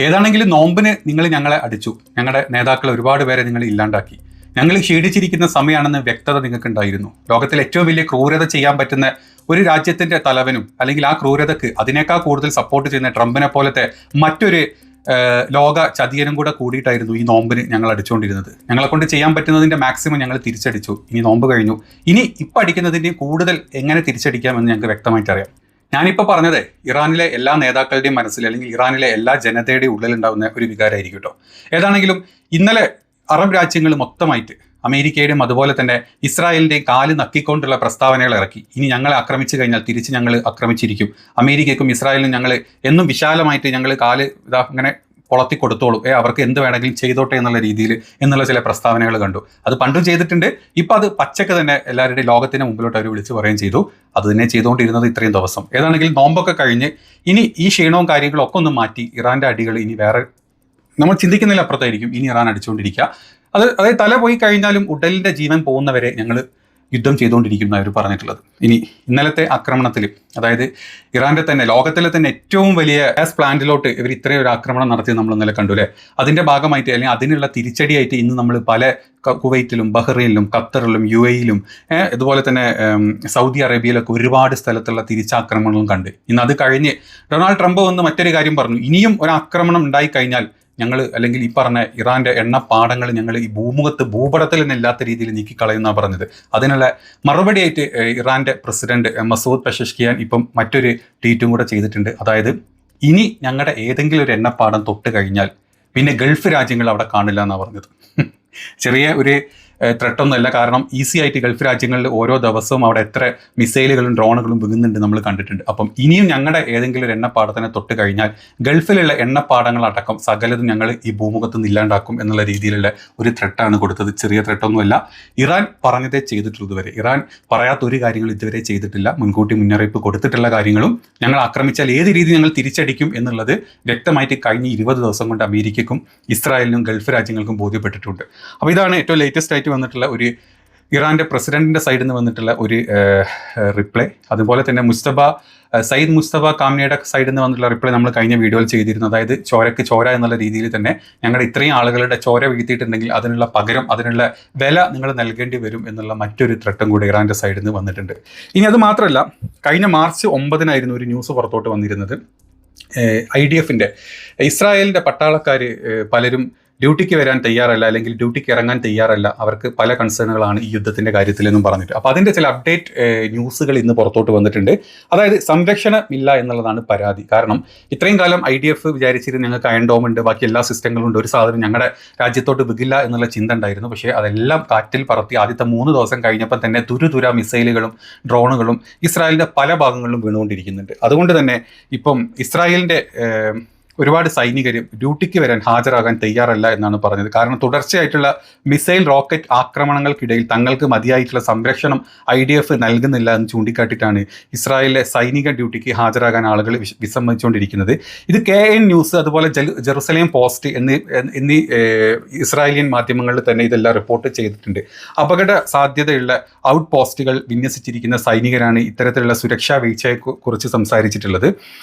ഏതാണെങ്കിലും നോമ്പിന് നിങ്ങൾ ഞങ്ങളെ അടിച്ചു, ഞങ്ങളുടെ നേതാക്കൾ ഒരുപാട് പേരെ നിങ്ങൾ ഇല്ലാണ്ടാക്കി, ഞങ്ങൾ ക്ഷീണിച്ചിരിക്കുന്ന സമയമാണെന്ന് വ്യക്തത നിങ്ങൾക്കുണ്ടായിരുന്നു. ലോകത്തിൽ ഏറ്റവും വലിയ ക്രൂരത ചെയ്യാൻ പറ്റുന്ന ഒരു രാജ്യത്തിന്റെ തലവനും അല്ലെങ്കിൽ ആ ക്രൂരതക്ക് അതിനേക്കാൾ കൂടുതൽ സപ്പോർട്ട് ചെയ്യുന്ന ട്രംപിനെ പോലത്തെ മറ്റൊരു ലോക ചതിയനും കൂടെ കൂടിയിട്ടായിരുന്നു ഈ നോമ്പിന് ഞങ്ങൾ അടിച്ചുകൊണ്ടിരുന്നത്. ഞങ്ങളെ കൊണ്ട് ചെയ്യാൻ പറ്റുന്നതിന്റെ മാക്സിമം ഞങ്ങൾ തിരിച്ചടിച്ചു. ഇനി നോമ്പ് കഴിഞ്ഞു, ഇനി ഇപ്പം അടിക്കുന്നതിൻ്റെയും കൂടുതൽ എങ്ങനെ തിരിച്ചടിക്കാമെന്ന് ഞങ്ങൾക്ക് വ്യക്തമായിട്ട് അറിയാം. ഞാനിപ്പോൾ പറഞ്ഞത് ഇറാനിലെ എല്ലാ നേതാക്കളുടെയും മനസ്സിൽ അല്ലെങ്കിൽ ഇറാനിലെ എല്ലാ ജനതയുടെയും ഉള്ളിലുണ്ടാകുന്ന ഒരു വികാരമായിരിക്കും കേട്ടോ. ഏതാണെങ്കിലും ഇന്നലെ അറബ് രാജ്യങ്ങൾ മൊത്തമായിട്ട് അമേരിക്കയുടെയും അതുപോലെ തന്നെ ഇസ്രായേലിൻ്റെയും കാല് നക്കിക്കൊണ്ടുള്ള പ്രസ്താവനകൾ ഇറക്കി. ഇനി ഞങ്ങളെ ആക്രമിച്ചു കഴിഞ്ഞാൽ തിരിച്ച് ഞങ്ങൾ ആക്രമിച്ചിരിക്കും, അമേരിക്കയ്ക്കും ഇസ്രായേലിനും ഞങ്ങൾ എന്നും വിശാലമായിട്ട് ഞങ്ങൾ കാല് അങ്ങനെ പൊളത്തി കൊടുത്തോളൂ, അവർക്ക് എന്ത് വേണമെങ്കിലും ചെയ്തോട്ടെ എന്നുള്ള രീതിയിൽ എന്നുള്ള ചില പ്രസ്താവനകൾ കണ്ടു. അത് പണ്ടും ചെയ്തിട്ടുണ്ട്. ഇപ്പം അത് പച്ചക്ക് തന്നെ എല്ലാവരുടെയും ലോകത്തിന് മുമ്പിലോട്ട് അവർ വിളിച്ചു പറയുകയും ചെയ്തു. അത് തന്നെ ചെയ്തുകൊണ്ടിരുന്നത് ഇത്രയും ദിവസം. ഏതാണെങ്കിലും നോമ്പൊക്കെ കഴിഞ്ഞ് ഇനി ഈ ക്ഷീണവും കാര്യങ്ങളും ഒക്കെ ഒന്ന് മാറ്റി ഇറാൻ്റെ അടികൾ ഇനി വേറെ നമ്മൾ ചിന്തിക്കുന്നതിൽ അപ്പുറത്തായിരിക്കും ഇനി ഇറാൻ അടിച്ചുകൊണ്ടിരിക്കുക. അതായത് തല പോയി കഴിഞ്ഞാലും ഉടലിൻ്റെ ജീവൻ പോകുന്നവരെ ഞങ്ങൾ യുദ്ധം ചെയ്തുകൊണ്ടിരിക്കുന്ന അവർ പറഞ്ഞിട്ടുള്ളത്. ഇനി ഇന്നലത്തെ ആക്രമണത്തിൽ അതായത് ഇറാൻ്റെ തന്നെ ലോകത്തിലെ തന്നെ ഏറ്റവും വലിയ ഗ്യാസ് പ്ലാന്റിലോട്ട് ഇവർ ഇത്രയും ഒരു ആക്രമണം നടത്തി നമ്മൾ ഇന്നലെ കണ്ടു അല്ലേ. അതിൻ്റെ ഭാഗമായിട്ട് അല്ലെങ്കിൽ അതിനുള്ള തിരിച്ചടിയായിട്ട് ഇന്ന് നമ്മൾ പല കുവൈറ്റിലും ബഹ്റൈനിലും ഖത്തറിലും UAE-ലും അതുപോലെ തന്നെ സൗദി അറേബ്യയിലൊക്കെ ഒരുപാട് സ്ഥലത്തുള്ള തിരിച്ചാക്രമണങ്ങളും കണ്ട്. ഇന്ന് അത് കഴിഞ്ഞ് ഡൊണാൾഡ് ട്രംപ് വന്ന് മറ്റൊരു കാര്യം പറഞ്ഞു, ഇനിയും ഒരു ആക്രമണം ഉണ്ടായിക്കഴിഞ്ഞാൽ ഞങ്ങൾ അല്ലെങ്കിൽ ഈ പറഞ്ഞ ഇറാൻ്റെ എണ്ണപ്പാടങ്ങൾ ഞങ്ങൾ ഈ ഭൂപടത്തിൽ തന്നെ ഇല്ലാത്ത രീതിയിൽ നീക്കിക്കളയുന്നാണ് പറഞ്ഞത്. അതിനുള്ള മറുപടിയായിട്ട് ഇറാൻ്റെ പ്രസിഡന്റ് മസൂദ് പെഷഷ്കിയാൻ ഇപ്പം മറ്റൊരു ട്വീറ്റും കൂടെ ചെയ്തിട്ടുണ്ട്. അതായത് ഇനി ഞങ്ങളുടെ ഏതെങ്കിലും ഒരു എണ്ണപ്പാടം തൊട്ട് കഴിഞ്ഞാൽ പിന്നെ ഗൾഫ് രാജ്യങ്ങൾ അവിടെ കാണില്ല എന്നാണ് പറഞ്ഞത്. ചെറിയ ഒരു ത്രെട്ടൊന്നുമല്ല, കാരണം ഈസി ആയിട്ട് ഗൾഫ് രാജ്യങ്ങളിൽ ഓരോ ദിവസവും അവിടെ എത്ര മിസൈലുകളും ഡ്രോണുകളും വീഴുന്നുണ്ട് നമ്മൾ കണ്ടിട്ടുണ്ട്. അപ്പം ഇനിയും ഞങ്ങളുടെ ഏതെങ്കിലും ഒരു എണ്ണപ്പാടത്തിനെ തൊട്ട് കഴിഞ്ഞാൽ ഗൾഫിലുള്ള എണ്ണപ്പാടങ്ങളടക്കം സകലതും ഞങ്ങൾ ഈ ഭൂമുഖത്ത് നിന്ന് ഇല്ലാണ്ടാക്കും എന്നുള്ള രീതിയിലുള്ള ഒരു ത്രെട്ടാണ് കൊടുത്തത്. ചെറിയ ത്രെട്ടൊന്നുമല്ല. ഇറാൻ പറഞ്ഞതേ ചെയ്തിട്ടുള്ളൂ ഇതുവരെ. ഇറാൻ പറയാത്ത ഒരു കാര്യങ്ങളും ഇതുവരെ ചെയ്തിട്ടില്ല. മുൻകൂട്ടി മുന്നറിയിപ്പ് കൊടുത്തിട്ടുള്ള കാര്യങ്ങളും ഞങ്ങൾ ആക്രമിച്ചാൽ ഏത് രീതി ഞങ്ങൾ തിരിച്ചടിക്കും എന്നുള്ളത് വ്യക്തമായിട്ട് കഴിഞ്ഞ 20 ദിവസം കൊണ്ട് അമേരിക്കയ്ക്കും ഇസ്രായേലിനും ഗൾഫ് രാജ്യങ്ങൾക്കും ബോധ്യപ്പെട്ടിട്ടുണ്ട്. അപ്പോൾ ഇതാണ് ഏറ്റവും ലേറ്റസ്റ്റ് ആയിട്ട് വന്നിട്ടുള്ള ഒരു ഇറാൻ്റെ പ്രസിഡന്റിന്റെ സൈഡിൽ നിന്ന് വന്നിട്ടുള്ള ഒരു റിപ്ലൈ. അതുപോലെ തന്നെ സയ്യിദ് മുസ്തഫ കാംനിയുടെ സൈഡിൽ നിന്ന് വന്നിട്ടുള്ള റിപ്ലൈ നമ്മൾ കഴിഞ്ഞ വീഡിയോയിൽ ചെയ്തിരുന്നു. അതായത് ചോരക്ക് ചോര എന്നുള്ള രീതിയിൽ തന്നെ ഞങ്ങളുടെ ഇത്രയും ആളുകളുടെ ചോര വീഴ്ത്തിയിട്ടുണ്ടെങ്കിൽ അതിനുള്ള പകരം അതിനുള്ള വില നിങ്ങൾ നൽകേണ്ടി വരും എന്നുള്ള മറ്റൊരു ത്രെട്ടും കൂടി ഇറാൻ്റെ സൈഡിൽ നിന്ന് വന്നിട്ടുണ്ട്. ഇനി അത് മാത്രമല്ല, കഴിഞ്ഞ മാർച്ച് 9 ഒരു ന്യൂസ് പുറത്തോട്ട് വന്നിരുന്നത്. IDF-ന്റെ ഇസ്രായേലിൻ്റെ പട്ടാളക്കാർ പലരും ഡ്യൂട്ടിക്ക് വരാൻ തയ്യാറല്ല അല്ലെങ്കിൽ ഡ്യൂട്ടിക്ക് ഇറങ്ങാൻ തയ്യാറല്ല, അവർക്ക് പല കൺസേണുകളാണ് ഈ യുദ്ധത്തിൻ്റെ കാര്യത്തിലെന്നും പറഞ്ഞിട്ട്. അപ്പോൾ അതിൻ്റെ ചില അപ്ഡേറ്റ് ന്യൂസുകൾ ഇന്ന് പുറത്തോട്ട് വന്നിട്ടുണ്ട്. അതായത് സംരക്ഷണമില്ല എന്നുള്ളതാണ് പരാതി. കാരണം ഇത്രയും കാലം IDF വിചാരിച്ചിരുന്നു ഞങ്ങൾക്ക് അയൺ ഡോം ഉണ്ട്, ബാക്കി എല്ലാ സിസ്റ്റങ്ങളും ഉണ്ട്, ഒരു സാധനം ഞങ്ങളുടെ രാജ്യത്തോട്ട് വികില്ല എന്നുള്ള ചിന്ത ഉണ്ടായിരുന്നു. പക്ഷേ അതെല്ലാം കാറ്റിൽ പറത്തി ആദ്യത്തെ 3 ദിവസം കഴിഞ്ഞപ്പോൾ തന്നെ തുരുതുര മിസൈലുകളും ഡ്രോണുകളും ഇസ്രായേലിൻ്റെ പല ഭാഗങ്ങളിലും വീണുകൊണ്ടിരിക്കുന്നുണ്ട്. അതുകൊണ്ട് തന്നെ ഇപ്പം ഇസ്രായേലിൻ്റെ ഒരുപാട് സൈനികർ ഡ്യൂട്ടിക്ക് വരാൻ ഹാജരാകാൻ തയ്യാറല്ല എന്നാണ് പറഞ്ഞത്. കാരണം തുടർച്ചയായിട്ടുള്ള മിസൈൽ റോക്കറ്റ് ആക്രമണങ്ങൾക്കിടയിൽ തങ്ങൾക്ക് മതിയായിട്ടുള്ള സംരക്ഷണം IDF നൽകുന്നില്ല എന്ന് ചൂണ്ടിക്കാട്ടിയിട്ടാണ് ഇസ്രായേലിലെ സൈനിക ഡ്യൂട്ടിക്ക് ഹാജരാകാൻ ആളുകൾ വിസമ്മതിച്ചുകൊണ്ടിരിക്കുന്നത്. ഇത് KN ന്യൂസ് അതുപോലെ ജെറുസലേം പോസ്റ്റ് എന്നീ ഇസ്രായേലിയൻ മാധ്യമങ്ങളിൽ തന്നെ ഇതെല്ലാം റിപ്പോർട്ട് ചെയ്തിട്ടുണ്ട്. അപകട സാധ്യതയുള്ള ഔട്ട് പോസ്റ്റുകൾ വിന്യസിച്ചിരിക്കുന്ന സൈനികരാണ് ഇത്തരത്തിലുള്ള സുരക്ഷാ വീഴ്ചയെക്കുറിച്ച് സംസാരിച്ചിട്ടുള്ളത്.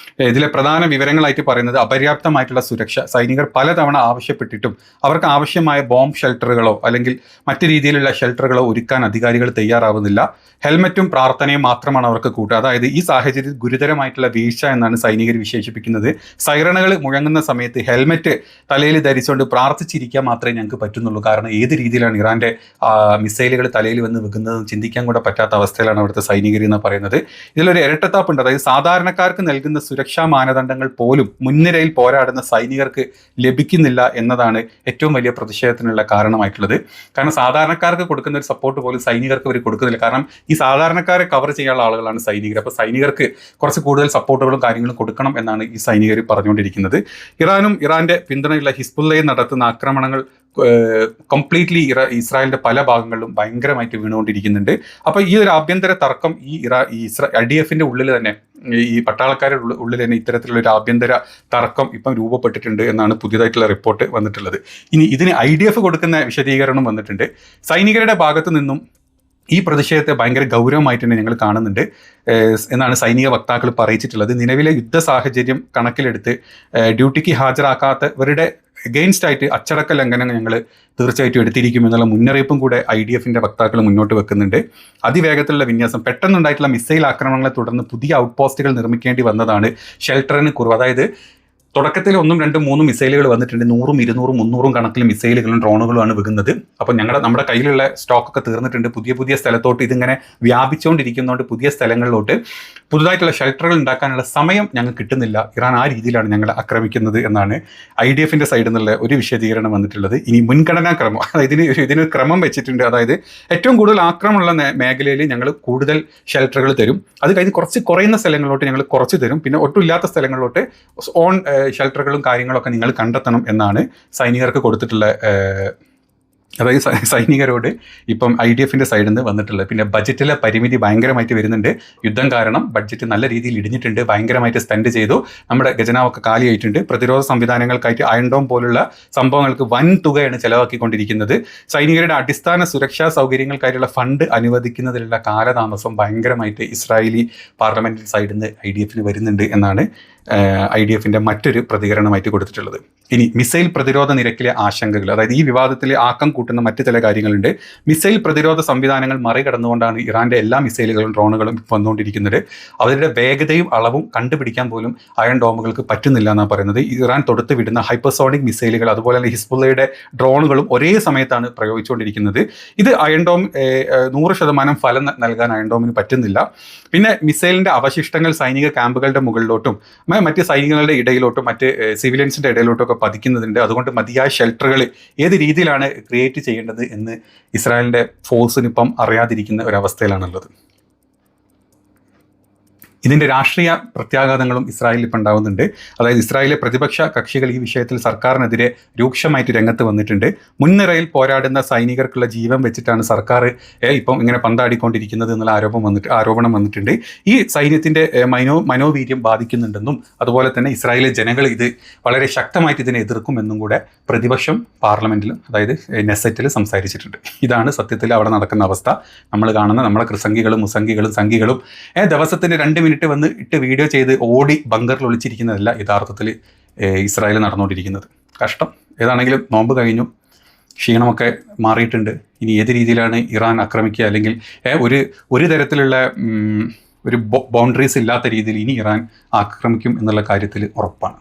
ഇതിലെ പ്രധാന വിവരങ്ങളായിട്ട് പറയുന്നത് അപര്യാപ്തമായിട്ടുള്ള സുരക്ഷ സൈനികർ പലതവണ ആവശ്യപ്പെട്ടിട്ടും അവർക്ക് ആവശ്യമായ ബോംബ് ഷെൽട്ടറുകളോ അല്ലെങ്കിൽ മറ്റു രീതിയിലുള്ള ഷെൽട്ടറുകളോ ഒരുക്കാൻ അധികാരികൾ തയ്യാറാവുന്നില്ല. ഹെൽമറ്റും പ്രാർത്ഥനയും മാത്രമാണ് അവർക്ക് കൂട്ടുക. അതായത് ഈ സാഹചര്യത്തിൽ ഗുരുതരമായിട്ടുള്ള വീഴ്ച എന്നാണ് സൈനികർ വിശേഷിപ്പിക്കുന്നത്. സൈറണുകൾ മുഴങ്ങുന്ന സമയത്ത് ഹെൽമറ്റ് തലയിൽ ധരിച്ചുകൊണ്ട് പ്രാർത്ഥിച്ചിരിക്കാൻ മാത്രമേ ഞങ്ങൾക്ക് പറ്റുന്നുള്ളൂ. കാരണം ഏത് രീതിയിലാണ് ഇറാൻ്റെ മിസൈലുകൾ തലയിൽ വന്ന് വെക്കുന്നതെന്ന് ചിന്തിക്കാൻ കൂടെ പറ്റാത്ത അവസ്ഥയിലാണ് അവിടുത്തെ സൈനികർ എന്ന് പറയുന്നത്. ഇതിലൊരു ഇരട്ടത്താപ്പുണ്ട്. അതായത് സാധാരണക്കാർക്ക് നൽകുന്ന സുരക്ഷാ മാനദണ്ഡങ്ങൾ പോലും മുൻനിരയിൽ പോരാടുന്ന സൈനികർക്ക് ലഭിക്കുന്നില്ല എന്നതാണ് ഏറ്റവും വലിയ പ്രതിഷേധത്തിനുള്ള കാരണമായിട്ടുള്ളത്. കാരണം സാധാരണക്കാർക്ക് കൊടുക്കുന്ന ഒരു സപ്പോർട്ട് പോലും സൈനികർക്ക് അവർ കൊടുക്കുന്നില്ല. കാരണം ഈ സാധാരണക്കാരെ കവർ ചെയ്യാനുള്ള ആളുകളാണ് സൈനികർ. അപ്പോൾ സൈനികർക്ക് കുറച്ച് കൂടുതൽ സപ്പോർട്ടുകളും കാര്യങ്ങളും കൊടുക്കണം എന്നാണ് ഈ സൈനികർ പറഞ്ഞുകൊണ്ടിരിക്കുന്നത്. ഇറാനും ഇറാൻ്റെ പിന്തുണയുള്ള ഹിസ്ബുള്ളയും നടത്തുന്ന ആക്രമണങ്ങൾ കംപ്ലീറ്റ്ലി ഇസ്രായേലിൻ്റെ പല ഭാഗങ്ങളിലും ഭയങ്കരമായിട്ട് വീണുകൊണ്ടിരിക്കുന്നുണ്ട്. അപ്പോൾ ഈ ഒരു ആഭ്യന്തര തർക്കം IDF-ന്റെ ഉള്ളിൽ തന്നെ ഈ പട്ടാളക്കാരുടെ ഉള്ളിൽ തന്നെ ഇത്തരത്തിലുള്ള ഒരു ആഭ്യന്തര തർക്കം ഇപ്പം രൂപപ്പെട്ടിട്ടുണ്ട് എന്നാണ് പുതിയതായിട്ടുള്ള റിപ്പോർട്ട് വന്നിട്ടുള്ളത്. ഇനി ഇതിന് IDF കൊടുക്കുന്ന വിശദീകരണം വന്നിട്ടുണ്ട്. സൈനികരുടെ ഭാഗത്തു നിന്നും ഈ പ്രതിഷേധത്തെ ഭയങ്കര ഗൗരവമായിട്ട് തന്നെ ഞങ്ങൾ കാണുന്നുണ്ട് എന്നാണ് സൈനിക വക്താക്കൾ പറയിച്ചിട്ടുള്ളത്. നിലവിലെ യുദ്ധ സാഹചര്യം കണക്കിലെടുത്ത് ഡ്യൂട്ടിക്ക് ഹാജരാക്കാത്തവരുടെ എഗെയിൻസ്റ്റ് ആയിട്ട് അച്ചടക്ക ലംഘനം ഞങ്ങൾ തീർച്ചയായിട്ടും എടുത്തിരിക്കും എന്നുള്ള മുന്നറിയിപ്പും കൂടെ IDFന്റെ വക്താക്കൾ മുന്നോട്ട് വെക്കുന്നുണ്ട്. അതിവേഗത്തിലുള്ള വിന്യാസം, പെട്ടെന്നുണ്ടായിട്ടുള്ള മിസൈൽ ആക്രമണങ്ങളെ തുടർന്ന് പുതിയ ഔട്ട് പോസ്റ്റുകൾ നിർമ്മിക്കേണ്ടി വന്നതാണ് ഷെൽട്ടറിന് കുറവ്. അതായത് തുടക്കത്തിൽ 1, 2, 3 മിസൈലുകൾ വന്നിട്ടുണ്ട്. 100, 200, 300 കണക്കിൽ മിസൈലുകളും ഡ്രോണുകളുമാണ് വെക്കുന്നത്. അപ്പോൾ നമ്മുടെ കയ്യിലുള്ള സ്റ്റോക്കൊക്കെ തീർന്നിട്ടുണ്ട്. പുതിയ സ്ഥലത്തോട്ട് ഇതിങ്ങനെ വ്യാപിച്ചുകൊണ്ടിരിക്കുന്നതുകൊണ്ട് പുതിയ സ്ഥലങ്ങളിലോട്ട് പുതുതായിട്ടുള്ള ഷെൽട്ടറുകൾ ഉണ്ടാക്കാനുള്ള സമയം ഞങ്ങൾക്ക് കിട്ടുന്നില്ല. ഇറാൻ ആ രീതിയിലാണ് ഞങ്ങളെ ആക്രമിക്കുന്നത് എന്നാണ് IDFന്റെ സൈഡിൽ നിന്നുള്ള ഒരു വിശദീകരണം വന്നിട്ടുള്ളത്. ഇനി മുൻഗണനാ ക്രമം, അതായത് ഇതിനൊരു ക്രമം വെച്ചിട്ടുണ്ട്. അതായത് ഏറ്റവും കൂടുതൽ ആക്രമണമുള്ള മേഖലയിൽ ഞങ്ങൾ കൂടുതൽ ഷെൽട്ടറുകൾ തരും. അത് കഴിഞ്ഞ് കുറയുന്ന സ്ഥലങ്ങളിലോട്ട് ഞങ്ങൾ കുറച്ച് തരും. പിന്നെ ഒട്ടുമില്ലാത്ത സ്ഥലങ്ങളിലോട്ട് ഓൺ ഷെൽട്ടറുകളും കാര്യങ്ങളൊക്കെ നിങ്ങൾ കണ്ടെത്തണം എന്നാണ് സൈനികർക്ക് കൊടുത്തിട്ടുള്ള, അതായത് സൈനികരോട് ഇപ്പം IDFന്റെ സൈഡിൽ നിന്ന് വന്നിട്ടുള്ളത്. പിന്നെ ബഡ്ജറ്റിലെ പരിമിതി ഭയങ്കരമായിട്ട് വരുന്നുണ്ട്. യുദ്ധം കാരണം ബഡ്ജറ്റ് നല്ല രീതിയിൽ ഇടിഞ്ഞിട്ടുണ്ട്. ഭയങ്കരമായിട്ട് സ്പെൻഡ് ചെയ്തു. നമ്മുടെ ഖജനാവൊക്കെ കാലിയായിട്ടുണ്ട്. പ്രതിരോധ സംവിധാനങ്ങൾക്കായിട്ട് അയൺ ഡോം പോലുള്ള സംഭവങ്ങൾക്ക് വൻ തുകയാണ് ചെലവാക്കിക്കൊണ്ടിരിക്കുന്നത്. സൈനികരുടെ അടിസ്ഥാന സുരക്ഷാ സൗകര്യങ്ങൾക്കായിട്ടുള്ള ഫണ്ട് അനുവദിക്കുന്നതിലുള്ള കാലതാമസം ഭയങ്കരമായിട്ട് ഇസ്രായേലി പാർലമെന്റ് സൈഡിൽ നിന്ന് IDFന് വരുന്നുണ്ട് എന്നാണ് IDFന്റെ മറ്റൊരു പ്രതികരണമായിട്ട് കൊടുത്തിട്ടുള്ളത്. ഇനി മിസൈൽ പ്രതിരോധ നിരക്കിലെ ആശങ്കകൾ, അതായത് ഈ വിവാദത്തിൽ ആക്കം കൂട്ടുന്ന മറ്റു ചില കാര്യങ്ങളുണ്ട്. മിസൈൽ പ്രതിരോധ സംവിധാനങ്ങൾ മറികടന്നുകൊണ്ടാണ് ഇറാന്റെ എല്ലാ മിസൈലുകളും ഡ്രോണുകളും വന്നുകൊണ്ടിരിക്കുന്നത്. അവരുടെ വേഗതയും അളവും കണ്ടുപിടിക്കാൻ പോലും അയൺ ഡോമുകൾക്ക് പറ്റുന്നില്ല എന്നാണ് പറയുന്നത്. ഇറാൻ തൊടുത്ത് വിടുന്ന ഹൈപ്പർസോണിക് മിസൈലുകൾ അതുപോലെ തന്നെ ഹിസ്ബുള്ളയുടെ ഡ്രോണുകളും ഒരേ സമയത്താണ് പ്രയോഗിച്ചുകൊണ്ടിരിക്കുന്നത്. ഇത് അയൺ ഡോം 100% ഫലം നൽകാൻ അയൺ ഡോമിന് പറ്റുന്നില്ല. പിന്നെ മിസൈലിന്റെ അവശിഷ്ടങ്ങൾ സൈനിക ക്യാമ്പുകളുടെ മുകളിലോട്ടും മറ്റ് സൈനികങ്ങളുടെ ഇടയിലോട്ടും മറ്റ് സിവിലിയൻസിന്റെ ഇടയിലോട്ടും ഒക്കെ പതിക്കുന്നുണ്ട്. അതുകൊണ്ട് മതിയായ ഷെൽട്ടറുകൾ ഏത് രീതിയിലാണ് ക്രിയേറ്റ് ചെയ്യേണ്ടത് എന്ന് ഇസ്രായേലിന്റെ ഫോഴ്സിനിപ്പം അറിയാതിരിക്കുന്ന ഒരവസ്ഥയിലാണുള്ളത്. ഇതിൻ്റെ രാഷ്ട്രീയ പ്രത്യാഘാതങ്ങളും ഇസ്രായേലിൽ ഇപ്പം ഉണ്ടാകുന്നുണ്ട്. അതായത് ഇസ്രായേലിലെ പ്രതിപക്ഷ കക്ഷികൾ ഈ വിഷയത്തിൽ സർക്കാരിനെതിരെ രൂക്ഷമായിട്ട് രംഗത്ത് വന്നിട്ടുണ്ട്. മുൻനിരയിൽ പോരാടുന്ന സൈനികർക്കുള്ള ജീവൻ വെച്ചിട്ടാണ് സർക്കാർ ഇപ്പം ഇങ്ങനെ പന്താടിക്കൊണ്ടിരിക്കുന്നത് എന്നുള്ള ആരോപണം വന്നിട്ടുണ്ട്. ഈ സൈന്യത്തിൻ്റെ മനോവീര്യം ബാധിക്കുന്നുണ്ടെന്നും അതുപോലെ തന്നെ ഇസ്രായേലിലെ ജനങ്ങൾ ഇത് വളരെ ശക്തമായിട്ട് ഇതിനെ എതിർക്കുമെന്നും കൂടെ പ്രതിപക്ഷം പാർലമെൻറ്റിലും അതായത് നെസറ്റിൽ സംസാരിച്ചിട്ടുണ്ട്. ഇതാണ് സത്യത്തിൽ അവിടെ നടക്കുന്ന അവസ്ഥ. നമ്മൾ കാണുന്ന നമ്മുടെ കൃസംഗികളും മുസംഗികളും സംഘികളും ദിവസത്തിന് 2 മിനിറ്റ് വന്ന് ഇട്ട് വീഡിയോ ചെയ്ത് ഓടി ബങ്കറിൽ ഒളിച്ചിരിക്കുന്നതല്ല യഥാർത്ഥത്തിൽ ഇസ്രായേൽ നടന്നുകൊണ്ടിരിക്കുന്നത്. കഷ്ടം. ഏതാണെങ്കിലും നോമ്പ് കഴിഞ്ഞു, ക്ഷീണമൊക്കെ മാറിയിട്ടുണ്ട്. ഇനി ഏത് രീതിയിലാണ് ഇറാൻ ആക്രമിക്കുക, അല്ലെങ്കിൽ ഒരു തരത്തിലുള്ള ഒരു ബൗണ്ടറീസ് ഇല്ലാത്ത രീതിയിൽ ഇനി ഇറാൻ ആക്രമിക്കും എന്നുള്ള കാര്യത്തിൽ ഉറപ്പാണ്.